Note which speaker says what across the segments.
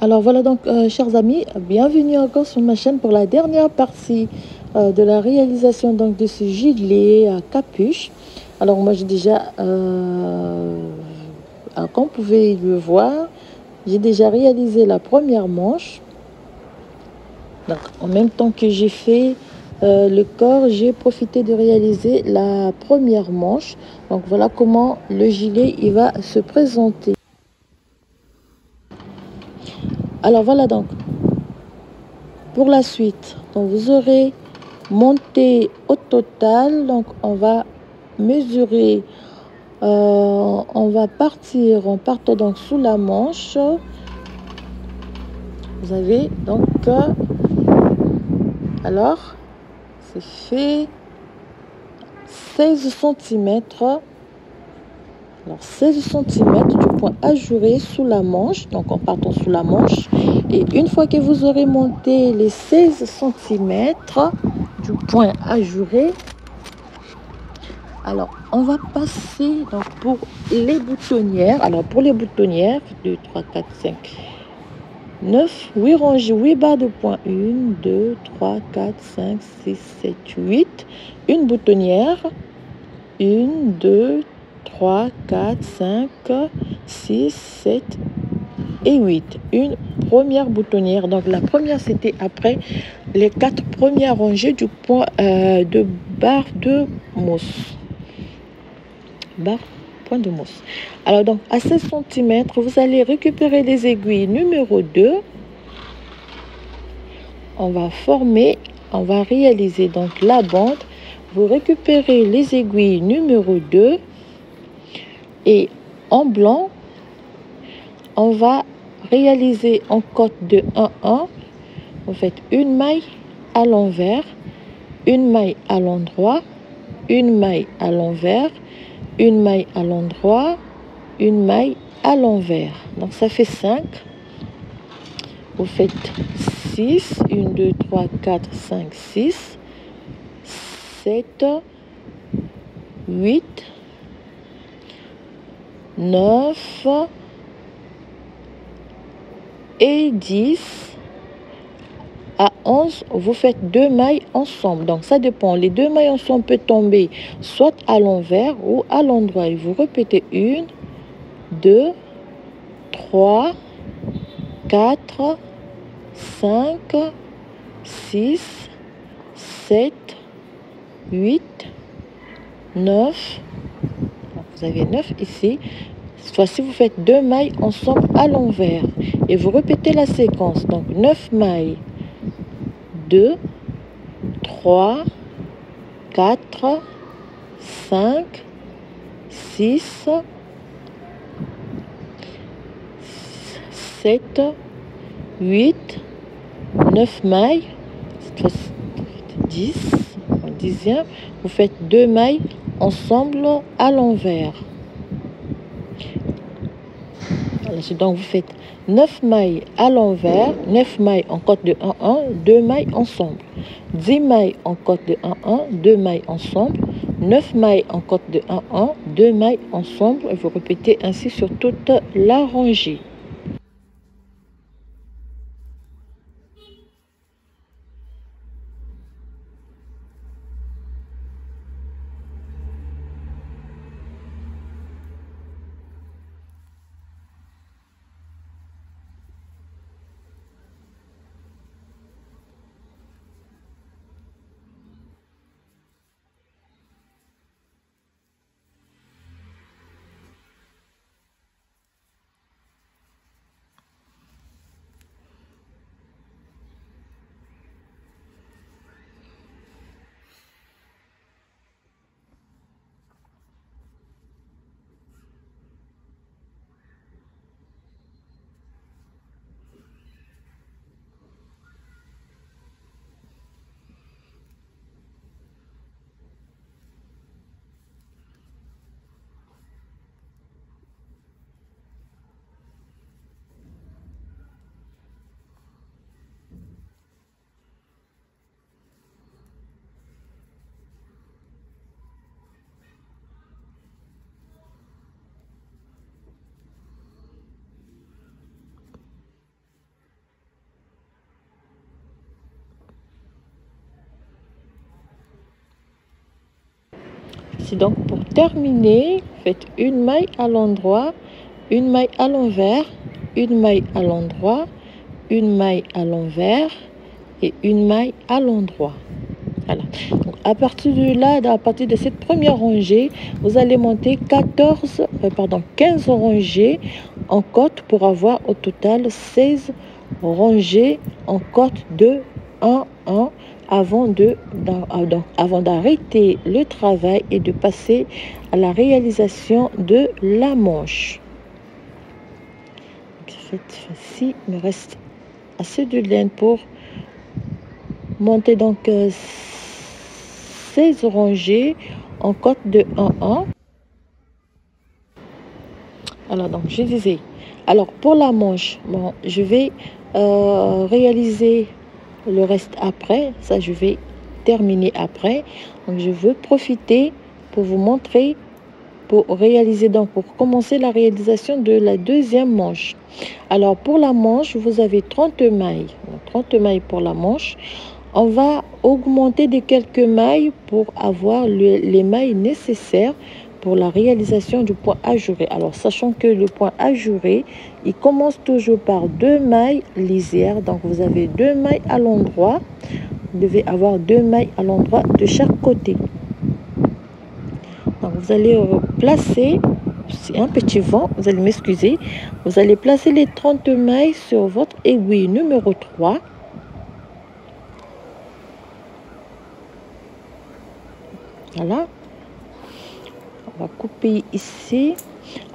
Speaker 1: Alors voilà donc, chers amis, bienvenue encore sur ma chaîne pour la dernière partie de la réalisation donc de ce gilet à capuche. Alors moi j'ai déjà, comme vous pouvez le voir, j'ai déjà réalisé la première manche. Donc en même temps que j'ai fait le corps, j'ai profité de réaliser la première manche. Donc voilà comment le gilet il va se présenter. Alors voilà donc pour la suite, donc vous aurez monté au total, donc on va mesurer, on va partir en partant donc sous la manche. Vous avez donc alors c'est fait 16 centimètres. Alors 16 centimètres du point ajouré sous la manche, donc en partant sous la manche. Et une fois que vous aurez monté les 16 centimètres du point ajouré, alors on va passer donc pour les boutonnières. Alors pour les boutonnières, 2, 3, 4, 5, 9, 8 rangées, 8 barres de points. 1, 2, 3, 4, 5, 6, 7, 8. Une boutonnière. 1, 2, 3, 4, 5, 6, 7 et 8. Une première boutonnière. Donc la première, c'était après les 4 premières rangées du point de barre de mousse. Point de mousse. Alors donc à 16 centimètres, vous allez récupérer les aiguilles numéro 2. On va réaliser donc la bande. Vous récupérez les aiguilles numéro 2 et en blanc, on va réaliser en cote de 1-1. Vous faites une maille à l'envers, une maille à l'endroit, une maille à l'envers, une maille à l'endroit, une maille à l'envers. Donc ça fait 5. Vous faites 6, 1, 2, 3, 4, 5, 6, 7, 8, 9 et 10. À 11, vous faites 2 mailles ensemble. Donc ça dépend. Les 2 mailles ensemble peuvent tomber soit à l'envers ou à l'endroit. Et vous répétez 1, 2, 3, 4, 5, 6, 7, 8, 9. Donc vous avez 9 ici. Cette fois-ci, vous faites 2 mailles ensemble à l'envers. Et vous répétez la séquence. Donc 9 mailles. 2, 3, 4, 5, 6, 7, 8, 9 mailles, 10, en dixième, vous faites 2 mailles ensemble à l'envers. Donc vous faites 9 mailles à l'envers, 9 mailles en cote de 1-1, 2 mailles ensemble. 10 mailles en cote de 1-1, 2 mailles ensemble. 9 mailles en cote de 1-1, 2 mailles ensemble. Et vous répétez ainsi sur toute la rangée. Ici donc pour terminer, faites une maille à l'endroit, une maille à l'envers, une maille à l'endroit, une maille à l'envers et une maille à l'endroit. Voilà. Donc à partir de là, à partir de cette première rangée, vous allez monter 15 rangées en côte pour avoir au total 16 rangées en côte de 1 1 avant d'arrêter le travail et de passer à la réalisation de la manche. Cette fois-ci, il me reste assez de laine pour monter donc 16 rangées en côte de 1 1. Alors donc je disais, alors pour la manche, bon, je vais réaliser le reste après, ça je vais terminer après. Donc je veux profiter pour vous montrer, pour réaliser, donc pour commencer la réalisation de la deuxième manche. Alors pour la manche, vous avez 30 mailles, 30 mailles pour la manche. On va augmenter de quelques mailles pour avoir les mailles nécessaires pour la réalisation du point ajouré. Alors, sachant que le point ajouré, il commence toujours par 2 mailles lisières. Donc, vous avez 2 mailles à l'endroit. Vous devez avoir 2 mailles à l'endroit de chaque côté. Donc, vous allez placer, c'est un petit vent, vous allez m'excuser. Vous allez placer les 30 mailles sur votre aiguille numéro 3. Voilà. On va couper ici.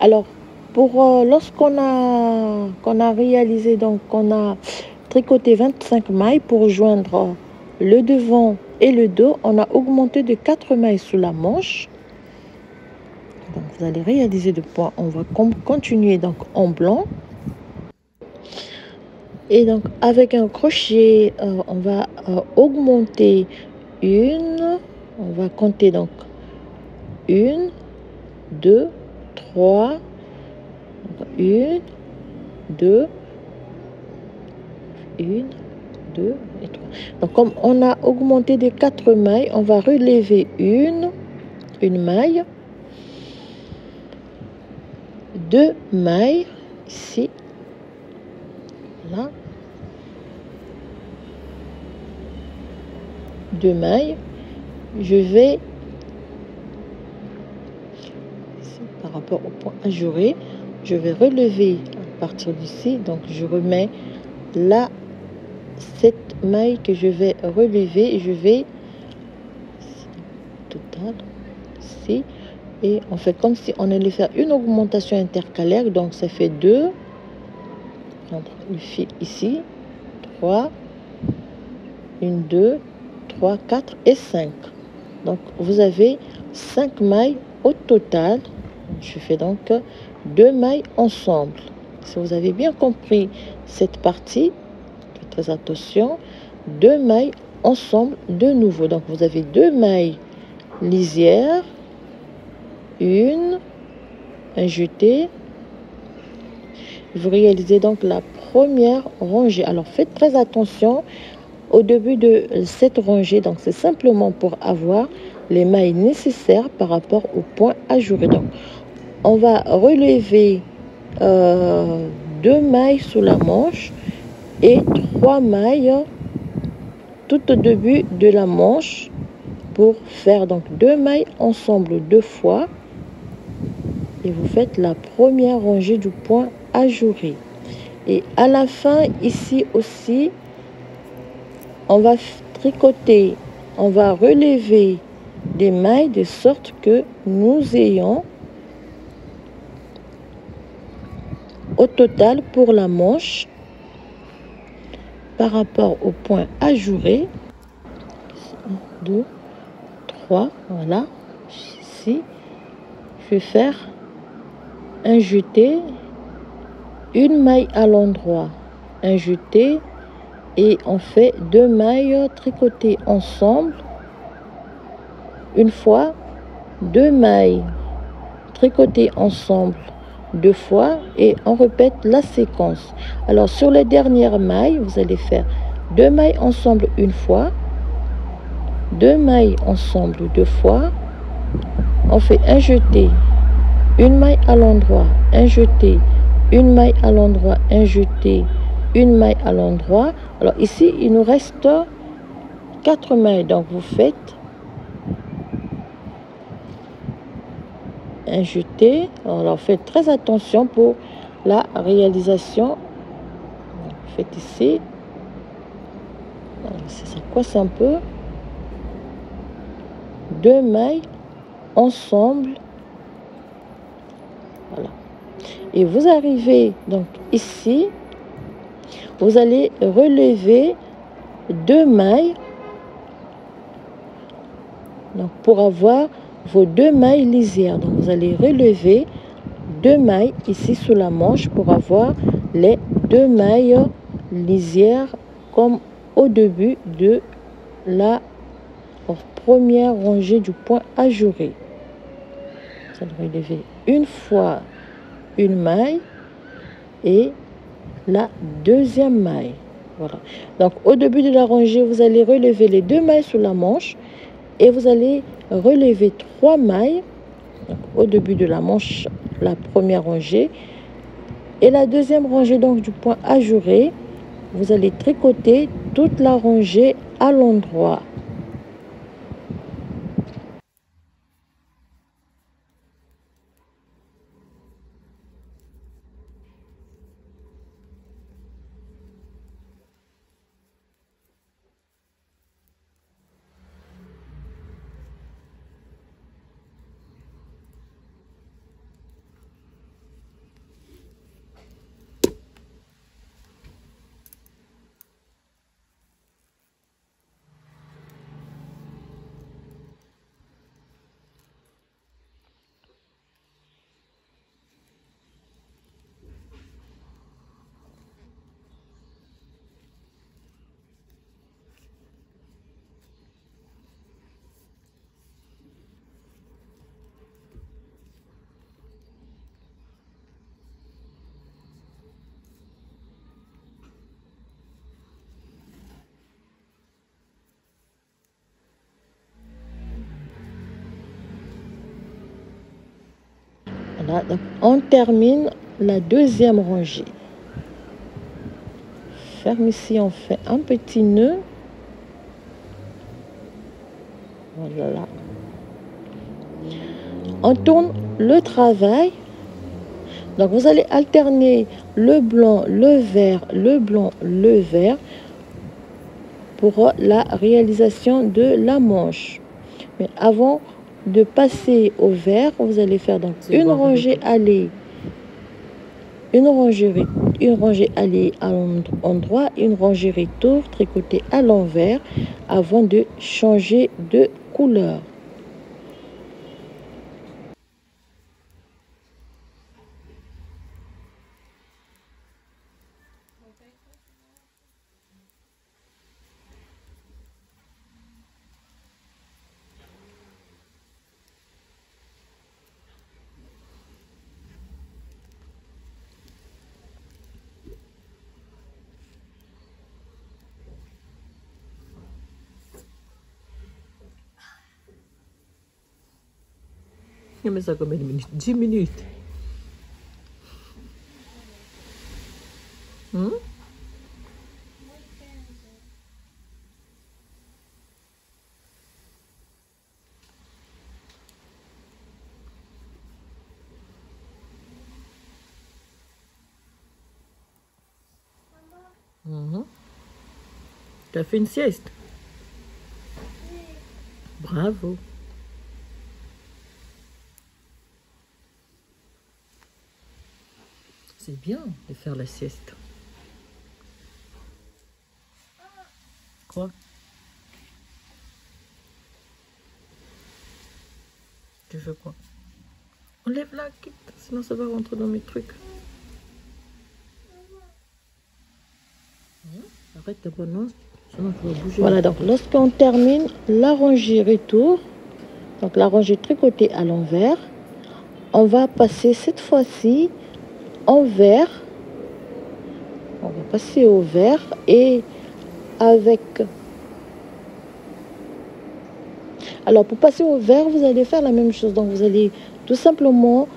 Speaker 1: Alors, pour lorsqu'on a réalisé, donc on a tricoté 25 mailles pour joindre le devant et le dos, on a augmenté de 4 mailles sous la manche. Donc, vous allez réaliser le point. On va continuer donc en blanc. Et donc, avec un crochet, on va augmenter une. On va compter donc 1, 2, 3, 1, 2, 1, 2 et 3. Donc, comme on a augmenté de 4 mailles, on va relever une maille, 2 mailles ici, là, 2 mailles. Je vais, par rapport au point ajouré, je vais relever à partir d'ici. Donc, je remets là cette maille que je vais relever. Je vais total ici et on fait comme si on allait faire une augmentation intercalaire. Donc, ça fait 2. Entre le fil ici, 3, 1, 2, 3, 4 et 5. Donc, vous avez 5 mailles au total. Je fais donc 2 mailles ensemble. Si vous avez bien compris cette partie, faites très attention, 2 mailles ensemble de nouveau. Donc, vous avez 2 mailles lisières, une, un jeté. Vous réalisez donc la première rangée. Alors, faites très attention au début de cette rangée. Donc, c'est simplement pour avoir les mailles nécessaires par rapport au point ajouré. Donc, on va relever 2 mailles sous la manche et 3 mailles tout au début de la manche pour faire donc 2 mailles ensemble 2 fois. Et vous faites la première rangée du point ajouré. Et à la fin, ici aussi, on va tricoter, on va relever des mailles de sorte que nous ayons au total pour la manche par rapport au point ajouré 1, 2, 3, voilà. Ici, je vais faire un jeté, une maille à l'endroit, un jeté, et on fait 2 mailles tricotées ensemble une fois, 2 mailles tricotées ensemble 2 fois, et on répète la séquence. Alors sur les dernières mailles, vous allez faire 2 mailles ensemble une fois, 2 mailles ensemble 2 fois, on fait un jeté, une maille à l'endroit, un jeté, une maille à l'endroit, un jeté, une maille à l'endroit. Alors ici, il nous reste 4 mailles. Donc vous faites un jeté. Alors faites très attention pour la réalisation. Vous faites ici. Ça coince un peu. 2 mailles ensemble. Voilà. Et vous arrivez donc ici. Vous allez relever 2 mailles. Donc pour avoir vos 2 mailles lisières. Donc vous allez relever 2 mailles ici sous la manche pour avoir les 2 mailles lisières comme au début de la première rangée du point ajouré. Vous allez relever une fois une maille et la deuxième maille. Voilà. Donc au début de la rangée, vous allez relever les 2 mailles sous la manche et vous allez relever 3 mailles. Donc, au début de la manche, la première rangée et la deuxième rangée donc du point ajouré, vous allez tricoter toute la rangée à l'endroit. Voilà, donc on termine la deuxième rangée. Ferme ici, on fait un petit nœud. Voilà. On tourne le travail. Donc vous allez alterner le blanc, le vert, le blanc, le vert pour la réalisation de la manche. Mais avant de passer au vert, vous allez faire donc une rangée allée, une rangée allée à l'endroit, une rangée retour tricotée à l'envers avant de changer de couleur.
Speaker 2: Mais ça combien de minutes? 10 minutes. Tu as fait une sieste? Bravo. C'est bien de faire la sieste. Quoi? Tu veux quoi? Enlève la quitte, sinon ça va rentrer dans mes trucs. Arrête ta bonne, sinon tu vas bouger.
Speaker 1: Voilà, donc lorsqu'on termine la rangée retour, donc la rangée tricotée à l'envers, on va passer cette fois-ci en vert. On va passer au vert et Alors, pour passer au vert, vous allez faire la même chose. Donc, vous allez tout simplement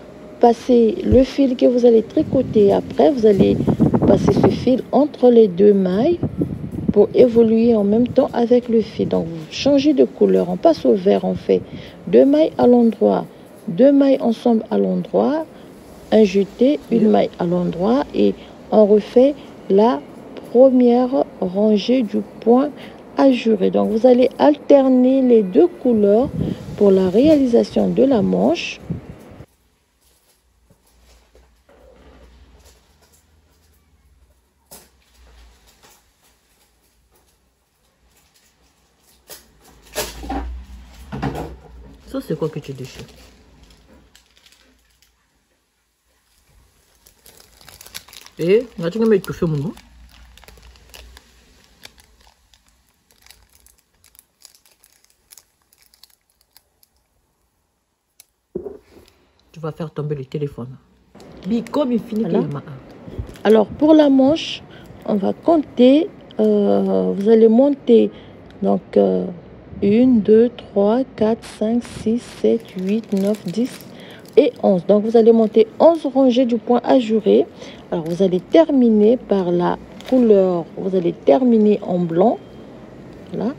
Speaker 1: passer le fil que vous allez tricoter. Après, vous allez passer ce fil entre les deux mailles pour évoluer en même temps avec le fil. Donc, vous changez de couleur. On passe au vert, on fait 2 mailles à l'endroit, 2 mailles ensemble à l'endroit, un jeté, une maille à l'endroit et on refait la première rangée du point ajouré. Donc, vous allez alterner les deux couleurs pour la réalisation de la manche.
Speaker 2: Ça, c'est quoi que tu déchires? Eh, tu vas mettre tout mon nom. Tu vas faire tomber le téléphone. Comme il finit
Speaker 1: Voilà.
Speaker 2: voilà.
Speaker 1: Alors, pour la manche, on va compter. Vous allez monter donc 1, 2, 3, 4, 5, 6, 7, 8, 9, 10 et 11. Donc, vous allez monter 11 rangées du point ajouré. Alors, vous allez terminer par la couleur. Vous allez terminer en blanc. Voilà.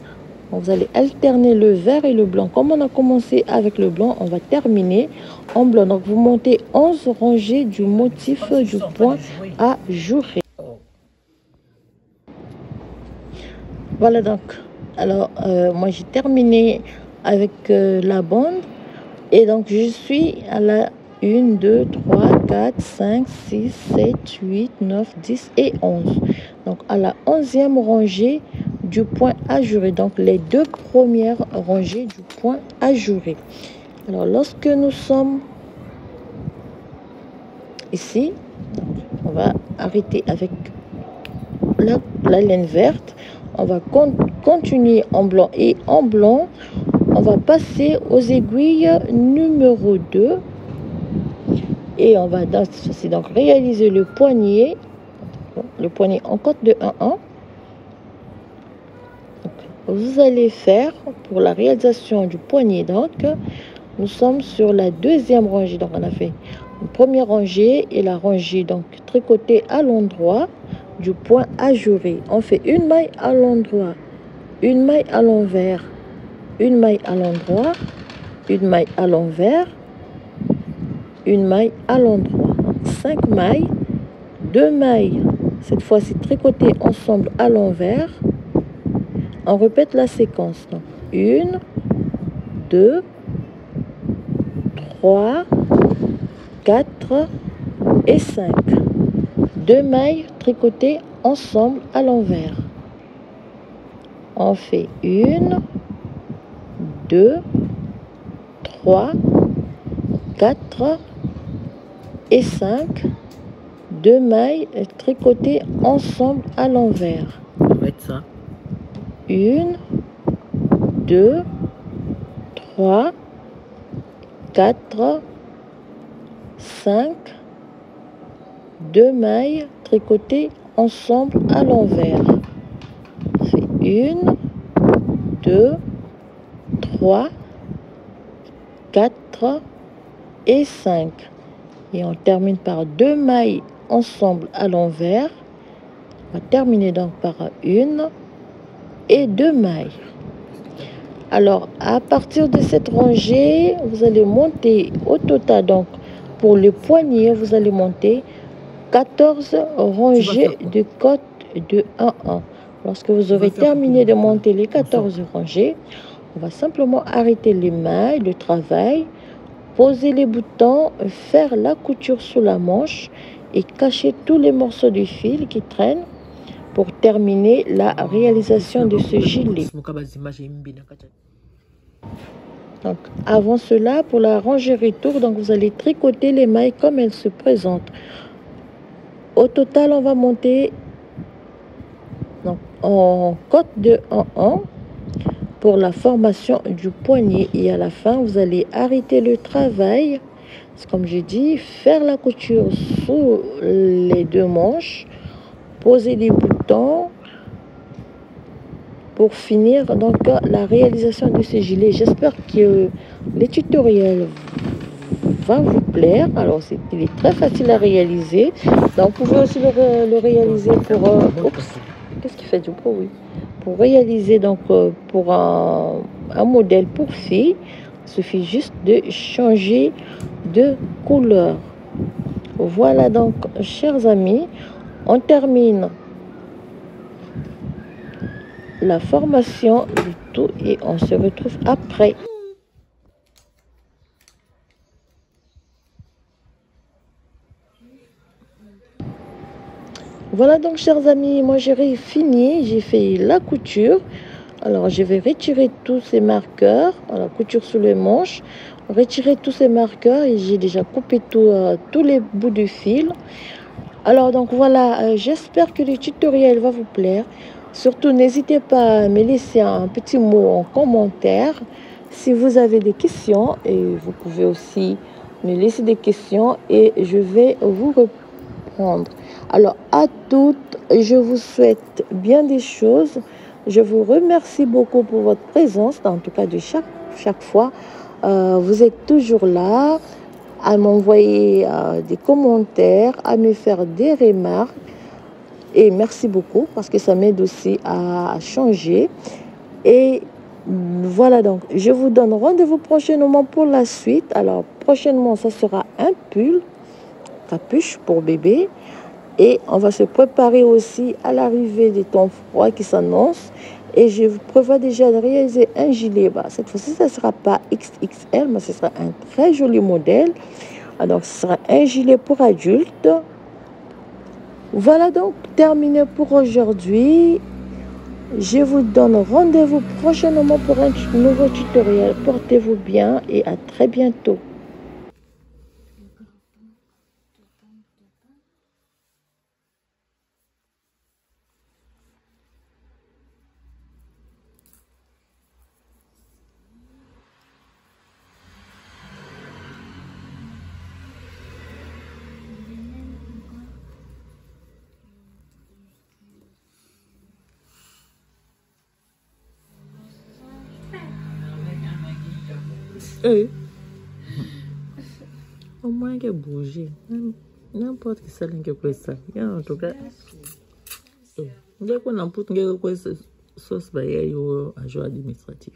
Speaker 1: Vous allez alterner le vert et le blanc. Comme on a commencé avec le blanc, on va terminer en blanc. Donc, vous montez 11 rangées du motif du point ajouré. Voilà donc. Alors, moi, j'ai terminé avec la bande. Et donc, je suis à la 1, 2, 3, 4, 5, 6, 7, 8, 9, 10 et 11. Donc, à la 11e rangée du point ajouré. Donc, les deux premières rangées du point ajouré. Alors, lorsque nous sommes ici, on va arrêter avec la laine verte. On va continuer en blanc et en blanc, on va passer aux aiguilles numéro 2 et on va donc réaliser le poignet en cote de 1-1. Vous allez faire pour la réalisation du poignet, donc nous sommes sur la deuxième rangée. Donc on a fait une première rangée et la rangée donc tricotée à l'endroit du point ajouré. On fait une maille à l'endroit, une maille à l'envers, une maille à l'endroit, une maille à l'envers, une maille à l'endroit. 5 mailles, 2 mailles, cette fois-ci tricotées ensemble à l'envers. On répète la séquence. 1, 2, 3, 4 et 5. 2 mailles tricotées ensemble à l'envers. On fait 1, 2, 3, 4 et 5. 2 mailles tricotées ensemble à l'envers.
Speaker 2: Arrête ça.
Speaker 1: 1, 2, 3, 4, 5, 2 mailles tricotées ensemble à l'envers. C'est 1, 2, 3, 4 et 5. Et on termine par 2 mailles ensemble à l'envers. On va terminer donc par 1 et 2 mailles. Alors, à partir de cette rangée, vous allez monter au total, donc pour le poignet, vous allez monter 14 rangées de côte de 1-1. Lorsque vous aurez terminé de monter les 14 rangées, on va simplement arrêter les mailles, le travail, poser les boutons, faire la couture sur la manche et cacher tous les morceaux de fil qui traînent pour terminer la réalisation de ce gilet. Donc, avant cela, pour la rangée retour, donc vous allez tricoter les mailles comme elles se présentent. Au total, on va monter donc, en côte de 1-1 pour la formation du poignet. Et à la fin, vous allez arrêter le travail. Comme j'ai dit, faire la couture sous les deux manches, poser les boutons pour finir donc la réalisation de ce gilet. J'espère que les tutoriels va vous plaire. Alors, il est très facile à réaliser. Donc, vous pouvez aussi le réaliser pour... oups, qu'est-ce qui fait du bruit? Pour réaliser donc pour un modèle pour filles, il suffit juste de changer de couleur. Voilà donc, chers amis, on termine la formation du tout et on se retrouve après. Voilà donc, chers amis, moi j'ai fini, j'ai fait la couture. Alors je vais retirer tous ces marqueurs, la couture sous les manches, retirer tous ces marqueurs et j'ai déjà coupé tous les bouts de fil. Alors donc voilà, j'espère que le tutoriel va vous plaire. Surtout n'hésitez pas à me laisser un petit mot en commentaire si vous avez des questions, et vous pouvez aussi me laisser des questions et je vais vous répondre. Alors à toutes, je vous souhaite bien des choses. Je vous remercie beaucoup pour votre présence, en tout cas de chaque fois. Vous êtes toujours là à m'envoyer des commentaires, à me faire des remarques. Et merci beaucoup parce que ça m'aide aussi à changer. Et voilà donc, je vous donne rendez-vous prochainement pour la suite. Alors prochainement, ça sera un pull, capuche pour bébé. Et on va se préparer aussi à l'arrivée des temps froids qui s'annoncent. Et je prévois déjà de réaliser un gilet. Cette fois-ci, ça ne sera pas XXL, mais ce sera un très joli modèle. Alors, ce sera un gilet pour adultes. Voilà donc terminé pour aujourd'hui. Je vous donne rendez-vous prochainement pour un nouveau tutoriel. Portez-vous bien et à très bientôt. Au moins que bouger. N'importe qui ça que quoi ça. En tout cas. Dès qu'on a pour quoi sauce un jour administratif.